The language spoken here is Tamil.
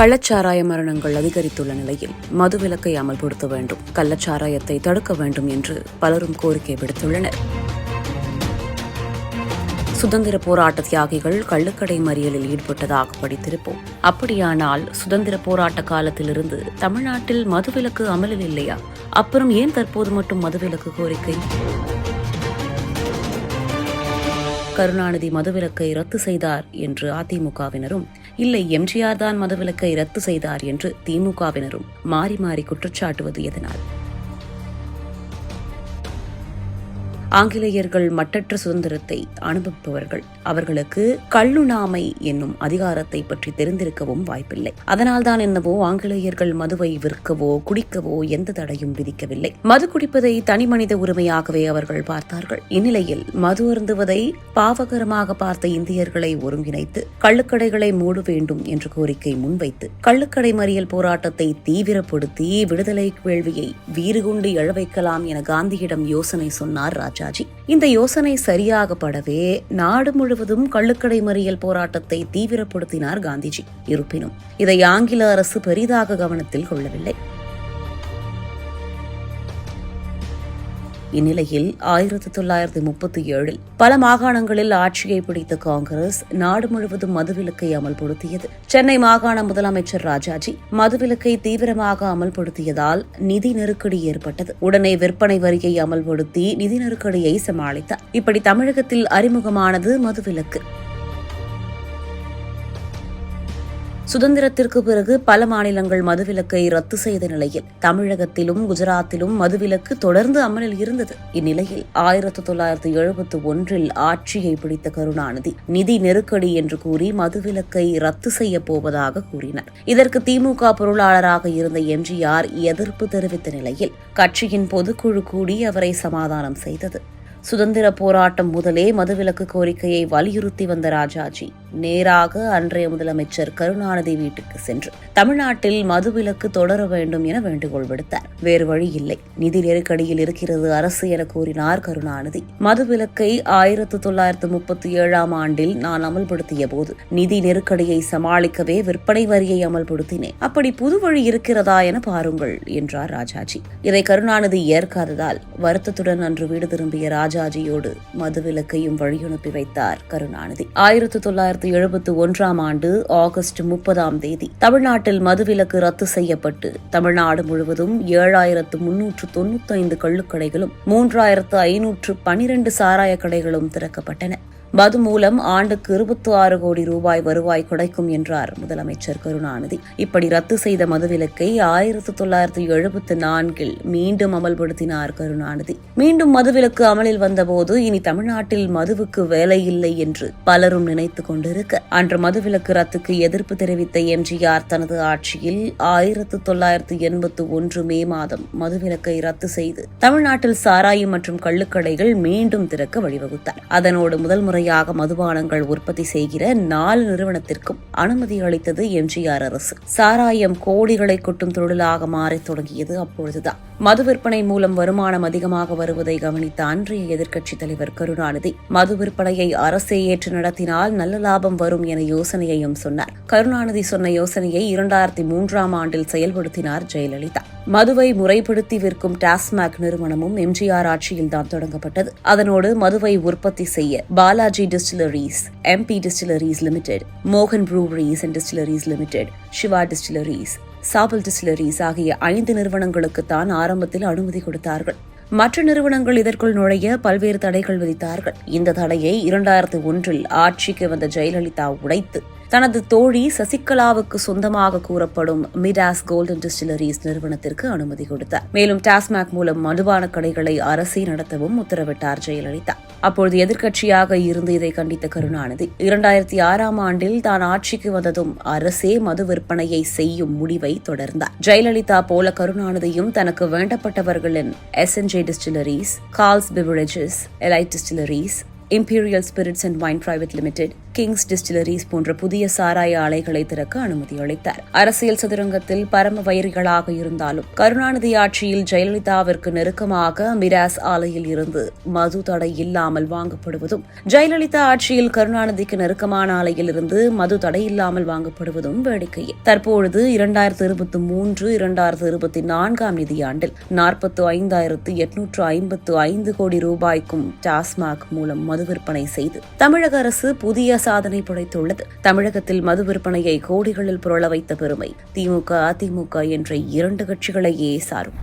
கள்ளச்சாராய மரணங்கள் அதிகரித்துள்ள நிலையில் மதுவிலக்கை அமல்படுத்த வேண்டும், கள்ளச்சாராயத்தை தடுக்க வேண்டும் என்று பலரும் கோரிக்கை விடுத்துள்ளனர். சுதந்திர போராட்ட தியாகிகள் கள்ளுக்கடை மறியலில் ஈடுபட்டதாக படித்திருப்போம். அப்படியானால் சுதந்திர போராட்ட காலத்திலிருந்து தமிழ்நாட்டில் மதுவிலக்கு அமலில் இல்லையா? அப்புறம் ஏன் தற்போது மட்டும் மதுவிலக்கு கோரிக்கை? கருணாநிதி மதுவிலக்கை ரத்து செய்தார் என்று அதிமுகவினரும், இல்லை எம்ஜிஆர் தான் மதுவிலக்கை ரத்து செய்தார் என்று திமுகவினரும் மாறி மாறி குற்றச்சாட்டுவது எதனால்? ஆங்கிலேயர்கள் மட்டற்ற சுதந்திரத்தை அனுபவிப்பவர்கள். அவர்களுக்கு கள்ளுண்ணாமை என்னும் அதிகாரத்தை பற்றி தெரிந்திருக்கவும் வாய்ப்பில்லை. அதனால்தான் என்னவோ ஆங்கிலேயர்கள் மதுவை விற்கவோ குடிக்கவோ எந்த தடையும் விதிக்கவில்லை. மது குடிப்பதை தனிமனித உரிமையாகவே அவர்கள் பார்த்தார்கள். இந்நிலையில் மது அருந்துவதை பாவகரமாக பார்த்த இந்தியர்களை ஒருங்கிணைத்து கள்ளுக்கடைகளை மூட வேண்டும் என்ற கோரிக்கை முன்வைத்து கள்ளுக்கடை மறியல் போராட்டத்தை தீவிரப்படுத்தி விடுதலை வேள்வியை வீறுகொண்டு எழ வைக்கலாம் என காந்தியிடம் யோசனை சொன்னார் ராஜாஜி. இந்த யோசனை சரியாக படவே நாடு முழுவதும் கள்ளுக்கடை மறியல் போராட்டத்தை தீவிரப்படுத்தினார் காந்திஜி. இருப்பினும் இதை ஆங்கில அரசு பெரிதாக கவனத்தில் கொள்ளவில்லை. இந்நிலையில் 1937 பல மாகாணங்களில் ஆட்சியை பிடித்த காங்கிரஸ் நாடு முழுவதும் மதுவிலக்கை அமல்படுத்தியது. சென்னை மாகாண முதலமைச்சர் ராஜாஜி மதுவிலக்கை தீவிரமாக அமல்படுத்தியதால் நிதி நெருக்கடி ஏற்பட்டது. உடனே விற்பனை வரியை அமல்படுத்தி நிதி நெருக்கடியை சமாளித்தார். இப்படி தமிழகத்தில் அறிமுகமானது மதுவிலக்கு. சுதந்திரத்திற்கு பிறகு பல மாநிலங்கள் மதுவிலக்கை ரத்து செய்த நிலையில் தமிழகத்திலும் குஜராத்திலும் மதுவிலக்கு தொடர்ந்து அமலில் இருந்தது. இந்நிலையில் 1971 ஆட்சியை பிடித்த கருணாநிதி நிதி நெருக்கடி என்று கூறி மதுவிலக்கை ரத்து செய்ய போவதாக கூறினார். இதற்கு திமுக பொருளாளராக இருந்த எம்ஜிஆர் எதிர்ப்பு தெரிவித்த நிலையில் கட்சியின் பொதுக்குழு கூடி அவரை சமாதானம் செய்தது. சுதந்திர போராட்டம் முதலே மதுவிலக்கு கோரிக்கையை வலியுறுத்தி வந்த ராஜாஜி நேராக அன்றைய முதலமைச்சர் கருணாநிதி வீட்டுக்கு சென்று தமிழ்நாட்டில் மதுவிலக்கு தொடர வேண்டும் என வேண்டுகோள் விடுத்தார். வேறு வழி இல்லை, நிதி நெருக்கடியில் இருக்கிறது அரசு என கூறினார் கருணாநிதி. மதுவிலக்கை 1937 ஆண்டில் நான் அமல்படுத்திய போது நிதி நெருக்கடியை சமாளிக்கவே விற்பனை வரியை அமல்படுத்தினேன். அப்படி புது வழி இருக்கிறதா என பாருங்கள் என்றார் ராஜாஜி. இதை கருணாநிதி ஏற்காததால் வருத்தத்துடன் அன்று வீடு திரும்பிய ராஜாஜியோடு மதுவிலக்கையும் வழியனுப்பி வைத்தார் கருணாநிதி. 1971 ஆண்டு ஆகஸ்ட் 30 தமிழ்நாட்டில் மதுவிலக்கு ரத்து செய்யப்பட்டு தமிழ்நாடு முழுவதும் 7395 கள்ளுக்கடைகளும் 3512 சாராய கடைகளும் திறக்கப்பட்டன. மது மூலம் ஆண்டுக்கு 26 கோடி ரூபாய் வருவாய் கிடைக்கும் என்றார் முதலமைச்சர் கருணாநிதி. இப்படி ரத்து செய்த மதுவிலக்கை 1974 மீண்டும் அமல்படுத்தினார் கருணாநிதி. மீண்டும் மதுவிலக்கு அமலில் வந்தபோது இனி தமிழ்நாட்டில் மதுவுக்கு வேலை இல்லை என்று பலரும் நினைத்துக் கொண்டிருக்க அன்று மதுவிலக்கு ரத்துக்கு எதிர்ப்பு தெரிவித்த எம்ஜிஆர் தனது ஆட்சியில் 1981 மே மாதம் மதுவிலக்கை ரத்து செய்து தமிழ்நாட்டில் சாராயம் மற்றும் கள்ளுக்கடைகள் மீண்டும் திறக்க வழிவகுத்தார். அதனோடு முதல் முறை மதுபானங்கள் உற்பத்தி செய்கிற 4 நிறுவனத்திற்கும் அனுமதி அளித்தது எம்ஜிஆர் அரசு. சாராயம் கோடிகளை கொட்டும் தொழிலாக மாறத் தொடங்கியது அப்பொழுதுதான். மது விற்பனை மூலம் வருமானம் அதிகமாக வருவதை கவனித்த அன்றைய எதிர்க்கட்சித் தலைவர் கருணாநிதி மது விற்பனையை அரசே ஏற்று நடத்தினால் நல்ல லாபம் வரும் என யோசனையையும் சொன்னார். கருணாநிதி சொன்ன யோசனையை 2003 ஆண்டில் செயல்படுத்தினார் ஜெயலலிதா. மதுவை முறைப்படுத்தி விற்கும் டாஸ்மாக் நிறுவனமும் எம்ஜிஆர் ஆட்சியில் தான் தொடங்கப்பட்டது. அதனோடு மதுவை உற்பத்தி செய்ய Balaji distilleries, MP distilleries limited, மோகன் breweries and distilleries limited, Siva distilleries, சாபல் டிஸ்டிலரிஸ் ஆகிய 5 நிறுவனங்களுக்கு தான் ஆரம்பத்தில் அனுமதி கொடுத்தார்கள். மற்ற நிறுவனங்கள் இதற்குள் நுழைய பல்வேறு தடைகள் விதித்தார்கள். இந்த தடையை 2001 ஆட்சிக்கு வந்த ஜெயலலிதா உடைத்து தனது தோழி சசிகலாவுக்கு சொந்தமாக கூறப்படும் மிடாஸ் கோல்டன் டிஸ்டிலரிஸ் நிறுவனத்திற்கு அனுமதி கொடுத்தார். மேலும் டாஸ்மாக் மூலம் மதுபான கடைகளை அரசே நடத்தவும் உத்தரவிட்டார் ஜெயலலிதா. அப்பொழுது எதிர்க்கட்சியாக இருந்து இதை கண்டித்த கருணாநிதி 2006 ஆண்டில் தான் ஆட்சிக்கு வந்ததும் அரசே மது விற்பனையை செய்யும் முடிவை தொடர்ந்தார். ஜெயலலிதா போல கருணாநிதியும் தனக்கு வேண்டப்பட்டவர்களின் SNJ Distilleries, Carls Beverages, Elite Distilleries, Imperial Spirits and Wine Private Limited, Kings Distilleries போன்ற புதிய சாராய ஆலைகளை திறக்க அனுமதி அளித்தார். அரசியல் சதுரங்கத்தில் பரம வைரிகளாக இருந்தாலும் கருணாநிதி ஆட்சியில் ஜெயலலிதாவிற்கு நெருக்கமாக மிராஸ் ஆலையில் இருந்து மது தடை இல்லாமல் வாங்கப்படுவதும், ஜெயலலிதா ஆட்சியில் கருணாநிதிக்கு நெருக்கமான ஆலையில் இருந்து மது தடை இல்லாமல் வாங்கப்படுவதும் வேடிக்கையே. தற்பொழுது 2023-2024 நிதியாண்டில் 45,855 கோடி ரூபாய்க்கும் டாஸ்மாக் மூலம் மது விற்பனை செய்து தமிழக அரசு புதிய சாதனை படைத்துள்ளது. தமிழகத்தில் மது விற்பனையை கோடிகளில் புரள வைத்த பெருமை திமுக, அதிமுக என்ற இரண்டு கட்சிகளையே சாரும்.